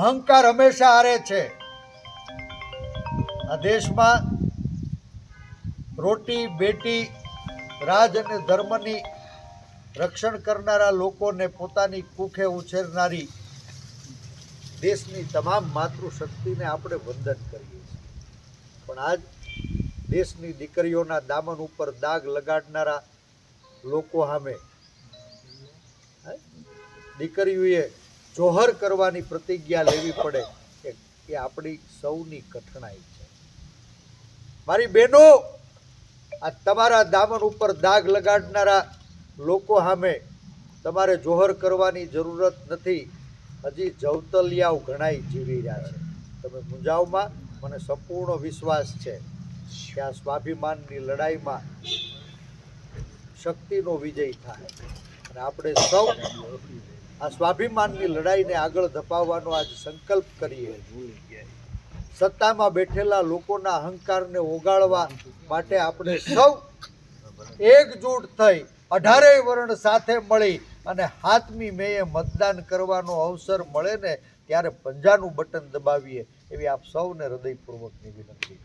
અહંકાર હંમેશા હારે છે. આ દેશમાં રોટી બેટી રાજ અને ધર્મની રક્ષણ કરનારા લોકોને પોતાની કુખે ઉછેરનારી દેશની તમામ માતૃશક્તિને આપણે વંદન કરીએ છીએ. પણ આજ દેશની દીકરીઓના દામન ઉપર દાગ લગાડનારા લોકો સામે દીકરીઓએ જોહર કરવાની પ્રતિજ્ઞા લેવી પડે એ આપણી સૌની કઠણાઈ છે. મારી બહેનો, આ તમારા દામન ઉપર દાગ લગાડનારા લોકો સામે તમારે જોહર કરવાની જરૂરત નથી. હજી જવતલિયાઓ ઘણાય જીવી રહ્યા છે. તમે મુંજાવમાં મને સંપૂર્ણ વિશ્વાસ છે કે આ સ્વાભિમાનની લડાઈમાં શક્તિનો વિજય થાય અને આપણે સૌ આ સ્વાભિમાનની લડાઈને આગળ ધપાવવાનો આજ સંકલ્પ કરીએ. સત્તામાં બેઠેલા લોકોના અહંકારને ઓગાળવા માટે આપણે સૌ એકજૂટ થઈ 18 વર્ણ સાથે મળી અને 7મી મેએ મતદાન કરવાનો અવસર મળે ને ત્યારે પંજાનું બટન દબાવીએ એવી આપ સૌને હૃદયપૂર્વકની વિનંતી.